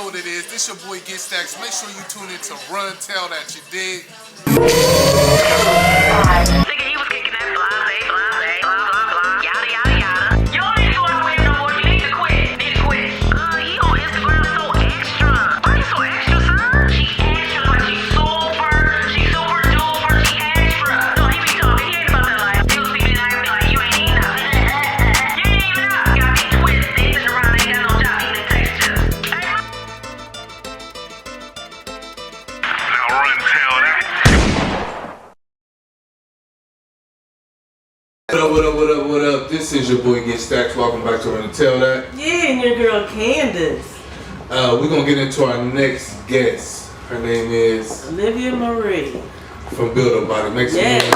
know what it is. This your boy Get Staxx. Make sure you tune in to RunTellDat, you dig? What up? This is your boy Get Staxx. Welcome back to RunTellDat. Yeah, and your girl Candice. We're gonna get into our next guest. Her name is Olivia Marie from BuildaBawdy. Make some yes, noise.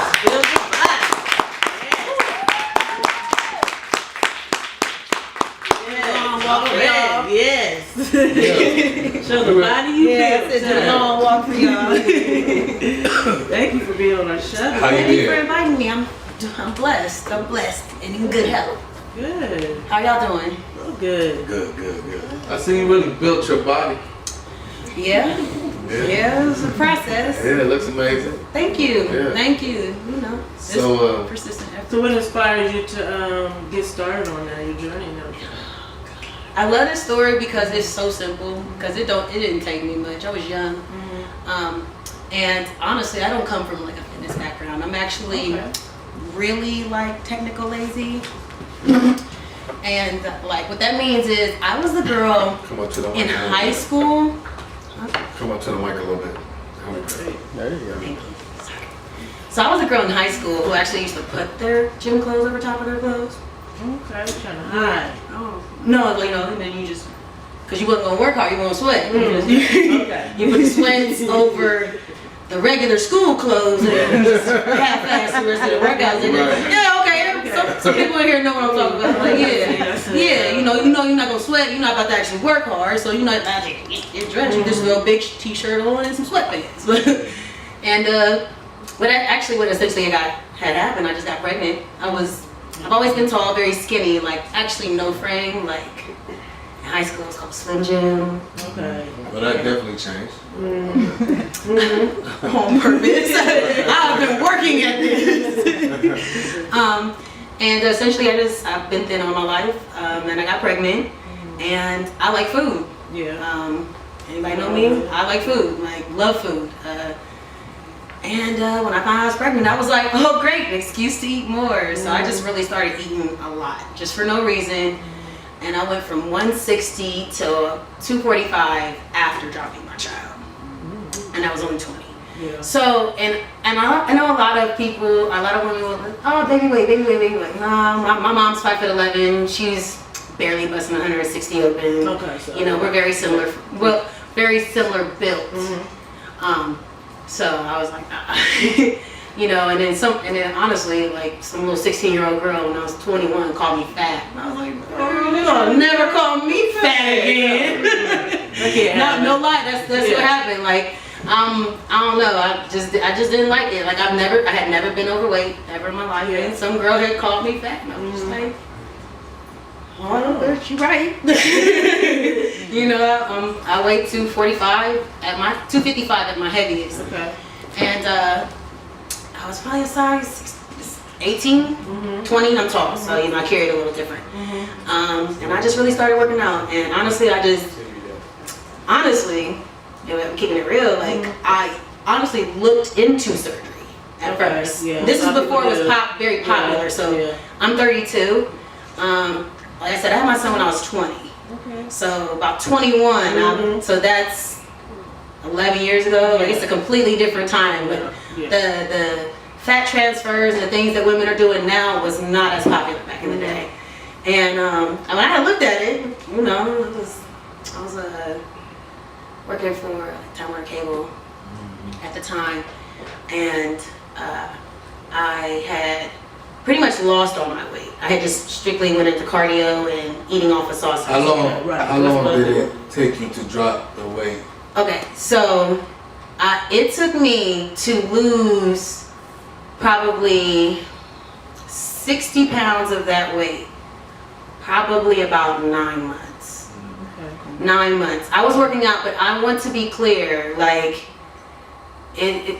BuildaBawdy. Yes. Show the body you built. It's a long walk for y'all. Thank you for being on our show. How you Thank you for been? inviting me. I'm blessed. I'm blessed and in good health. Good. How y'all doing? Oh, good. Good. I seen you really built your body. Yeah, it was a process. Yeah, it looks amazing. Thank you. Yeah. Thank you. You know, So, persistent effort. So what inspired you to get started on that, your journey now? I love this story because it's so simple. Because it didn't take me much. I was young, and honestly, I don't come from like a fitness background. I'm actually really like technical lazy. And like what that means is I was the girl come up to the mic in high school. Come up to the mic a little bit. There you go. Thank you. Sorry. So I was a girl in high school who actually used to put their gym clothes over top of their clothes. Okay, trying to hide. Oh. No, you know, and then you just, because you wasn't gonna work hard, you were gonna sweat. You put the sweats over the regular school clothes and just half-ass the rest of the workouts. And yeah, okay. Some people in here know what I'm talking about. Like, yeah, you know, you're not gonna sweat. You're not about to actually work hard, so you're not about to get dressed. You just throw a big t-shirt on and some sweatpants. And what essentially had happened, I just got pregnant. I've always been tall, very skinny, like actually no frame. Like in high school, it was called Slim Jim. Okay. Well, that definitely changed. On purpose. I've been working at this. And essentially, I've been thin all my life, and I got pregnant, and I like food. Yeah. Anybody know me? I like food, like love food. And when I found out I was pregnant, I was like, oh great, an excuse to eat more. So I just really started eating a lot, just for no reason. And I went from 160 to 245 after dropping my child, and I was only 20. Yeah. So, and I know a lot of people, a lot of women will like, oh, baby weight. No, my mom's 5'11". She's barely busting 160 open. Okay, so you know, we're very similar. Well, very similar built. So I was like, you know, and then honestly, like some little 16-year-old girl when I was 21 called me fat. And I was like, girl, you're gonna never call me fat again. No lie, that's what happened. Like. I don't know. I just didn't like it. Like I had never been overweight ever in my life. And some girl had called me fat, and I was just like, oh, but you right. You know, I weighed 255 at my 255 at my heaviest. Okay. And I was probably a size 18, 20. I'm tall, so you know I carried a little different. And I just really started working out. And honestly, you know, I'm keeping it real. Like I honestly looked into surgery at first. Yeah. This is before it was very popular. Yeah. So I'm 32. Like I said, I had my son when I was 20. Okay. So about 21. So that's 11 years ago. Like it's a completely different time. But the fat transfers and the things that women are doing now was not as popular back in the day. And when I looked at it, you know, I was working for Time Warner Cable at the time, and I had pretty much lost all my weight. I had just strictly went into cardio and eating off of sausage. How long did it take you to drop the weight? Okay, so it took me to lose probably 60 pounds of that weight, probably about 9 months. Okay. 9 months. I was working out, but I want to be clear, like,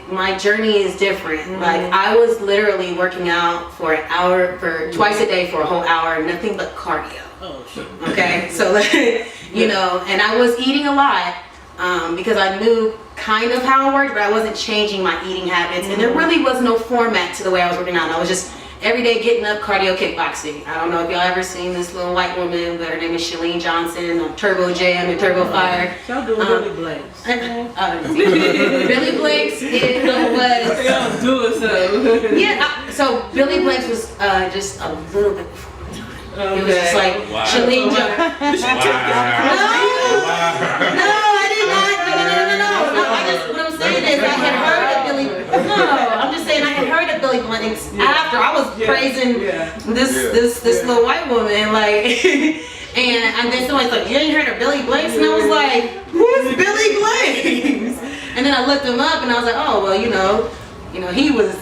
my journey is different. Like, I was literally working out for an hour, for twice a day for a whole hour, nothing but cardio. Oh, shit. Okay, so you know, and I was eating a lot because I knew kind of how it worked, but I wasn't changing my eating habits, and there really was no format to the way I was working out. I was just every day getting up, cardio, kickboxing. I don't know if y'all ever seen this little white woman, but her name is Shalene Johnson on Turbo Jam and Turbo Fire. Y'all doing Billy Blanks. Billy Blanks was. Y'all doing so. Yeah, so Billy Blanks was just a little bit before my time. It was just like Shalene Johnson. No, I did not. No. What I'm saying is I had heard of Billy. No, I'm just saying I had heard of Billy Blanks after I was praising this little white woman, like, and then somebody's like, you ain't heard of Billy Blanks? And I was like, who's Billy Blanks? And then I looked him up and I was like, oh well, you know, he was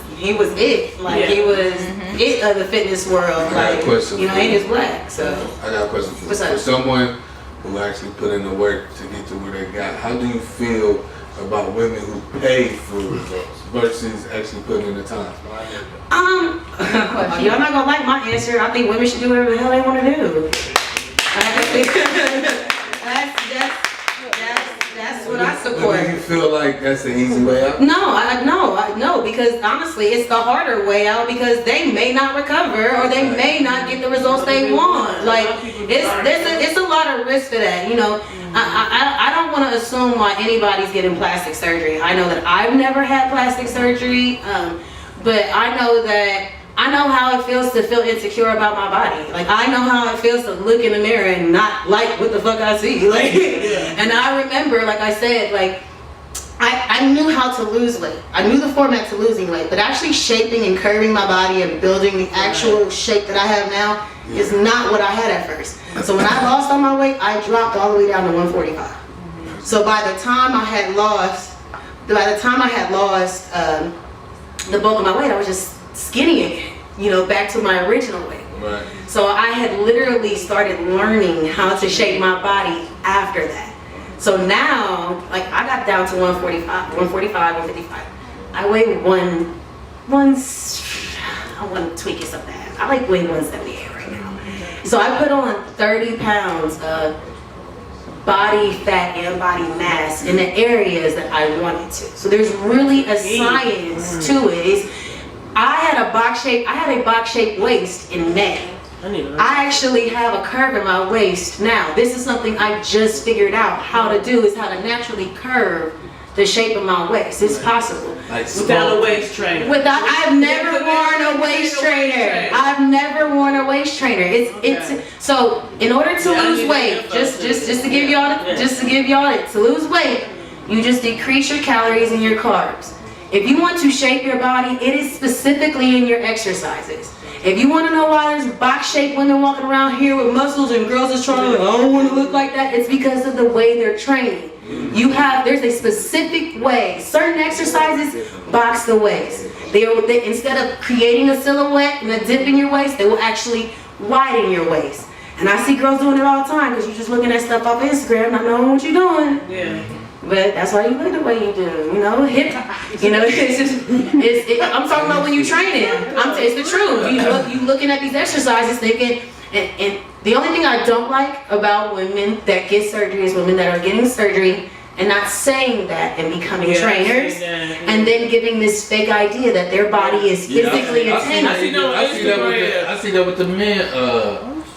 it, like he was it of the fitness world, like, you know, and he's black. So I got a question for you. For someone who actually put in the work to get to where they got, how do you feel about women who pay for results versus actually putting in the time? Y'all not gonna like my answer. I think women should do whatever the hell they want to do. That's what I support. Do you feel like that's the easy way out? No, because honestly, it's the harder way out because they may not recover or they may not get the results they want. Like, it's a lot of risk to that, you know. I don't want to assume why anybody's getting plastic surgery. I know that I've never had plastic surgery, but I know how it feels to feel insecure about my body. Like, I know how it feels to look in the mirror and not like what the fuck I see. Like, and I remember, like I said, like, I knew how to lose weight. I knew the format to losing weight, but actually shaping and curving my body and building the actual shape that I have now is not what I had at first. So when I lost all my weight, I dropped all the way down to 145. So by the time I had lost the bulk of my weight, I was just skinny again, you know, back to my original weight. Right. So I had literally started learning how to shape my body after that. So now, like, I got down to 155. I weigh I want to tweak it so bad. I like weigh 178 right now. So I put on 30 pounds of body fat and body mass in the areas that I wanted to. So there's really a science to it. I had a box shaped waist in May. I actually have a curve in my waist now. This is something I just figured out how to do, is how to naturally curve the shape of my waist. It's possible. Without a waist trainer. I've never worn a waist trainer. I've never worn a waist trainer. It's so in order to lose weight, just to give y'all to lose weight, you just decrease your calories and your carbs. If you want to shape your body, it is specifically in your exercises. If you want to know why there's box-shaped women walking around here with muscles and girls that's trying to, I don't want to look like that, it's because of the way they're training. There's a specific way. Certain exercises box the waist. They instead of creating a silhouette and a dip in your waist, they will actually widen your waist. And I see girls doing it all the time because you're just looking at stuff off Instagram, not knowing what you're doing. Yeah. But that's why you look the way you do, you know. I'm talking about when you training. It's the truth. You looking at these exercises thinking, and the only thing I don't like about women that get surgery is women that are getting surgery and not saying that and becoming trainers, and then giving this fake idea that their body is physically intense. I see that with the men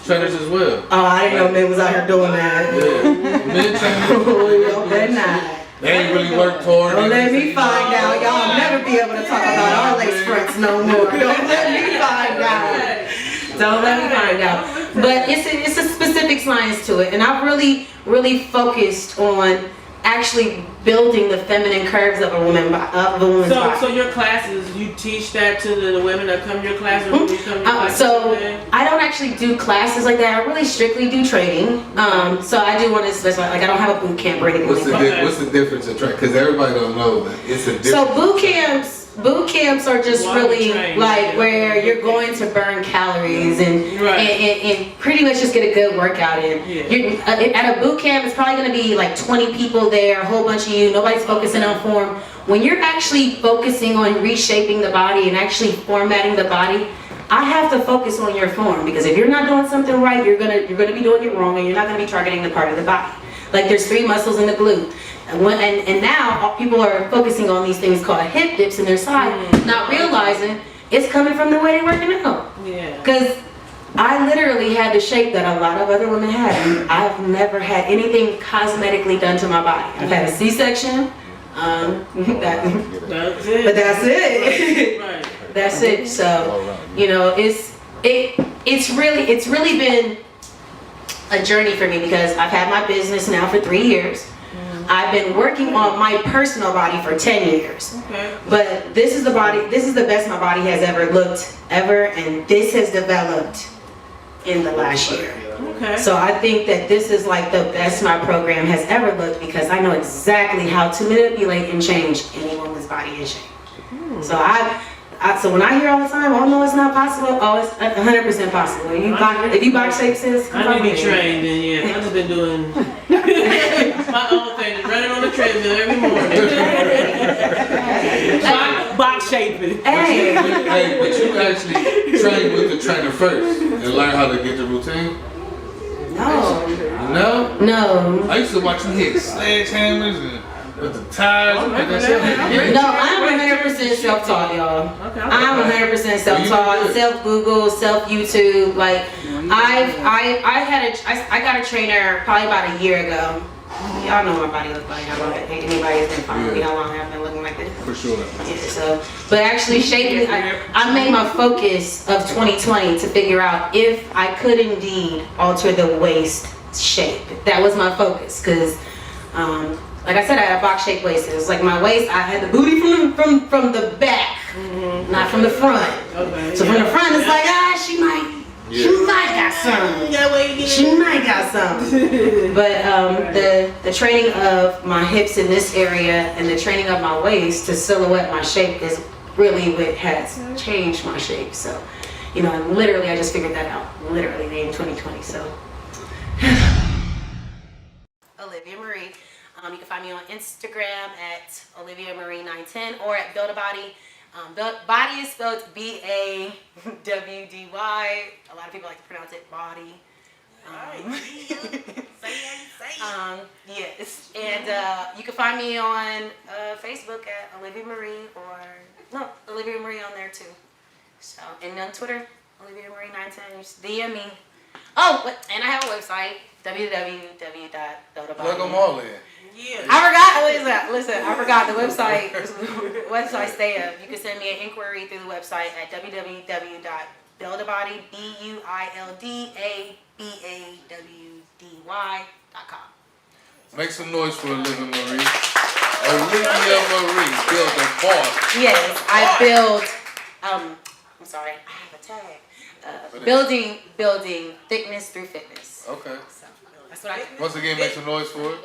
trainers as well. Oh, I didn't know men was out here doing that. Yeah. Men trainers. They're not. They ain't really worked hard. Don't let me find out. Y'all will never be able to talk about our lace fronts no more. Don't let me find out. Don't let me find out. But it's a specific science to it, and I've really focused on actually building the feminine curves of a woman's body. So your classes, you teach that to the women that come to your class, or you come to your class? So I don't actually do classes like that. I really strictly do training. So I do want to specify, like, I don't have a boot camp or anything. What's the difference in training? Because everybody don't know that it's a difference. So boot camps, boot camps are just really like where you're going to burn calories and pretty much just get a good workout in. You're, at a boot camp, it's probably going to be like 20 people there, a whole bunch of you. Nobody's focusing on form. When you're actually focusing on reshaping the body and actually formatting the body, I have to focus on your form, because if you're not doing something right, you're gonna be doing it wrong, and you're not gonna be targeting the part of the body. Like there's 3 muscles in the glute, and now people are focusing on these things called hip dips in their side, not realizing it's coming from the way they're working out. Yeah. Because I literally had the shape that a lot of other women had. I've never had anything cosmetically done to my body. I've had a C-section. That's it. But that's it. Right. That's it. So, you know, it's really been a journey for me, because I've had my business now for 3 years. I've been working on my personal body for 10 years. Okay. But this is the best my body has ever looked ever, and this has developed in the last year. Okay. So I think that this is like the best my program has ever looked, because I know exactly how to manipulate and change any woman's body and shape. So when I hear all the time, oh no, it's not possible, oh, it's 100% possible. If you box shapes, sis, I need to be trained, and yeah, I've just been doing my own thing, running on the treadmill every morning. Box shaping. Hey, but you actually train with the trainer first and learn how to get the routine? No. No? No. I used to watch you hit sledgehammers and with the tires. No, I'm 100% self-taught, y'all. I'm 100% self-taught, self-Google, self-YouTube. Like, I got a trainer probably about a year ago. Y'all know what my body looks like. How long anybody has been following me, how long I've been looking like this. For sure. Yeah, so, but actually shaping, I made my focus of 2020 to figure out if I could indeed alter the waist shape. That was my focus, because like I said, I had a box shaped waist. It was like my waist, I had the booty from the back, not from the front. Okay. So from the front, it's like, she might got some. She might got some. But the training of my hips in this area and the training of my waist to silhouette my shape is really what has changed my shape. So, you know, I just figured that out, literally in 2020. So, Olivia Marie. You can find me on Instagram at Olivia Marie 910 or at BuildaBawdy. Body is spelled B-A-W-D-Y. A lot of people like to pronounce it body. Yes. And you can find me on Facebook at Olivia Marie, Olivia Marie on there too. So, and on Twitter, Olivia Marie 910. Just DM me. Oh, and I have a website, www.buildabawdy. Plug them all in. Yeah. I forgot the website stay up. You can send me an inquiry through the website at www.BuildaBawdy, BuildaBawdy.com. Make some noise for Olivia Marie. Olivia Marie, BuildaBawdy. Yes, I build, I'm sorry, I have a tag. Building thickness through fitness. Okay. So, that's what I do. Once again, make some noise for it.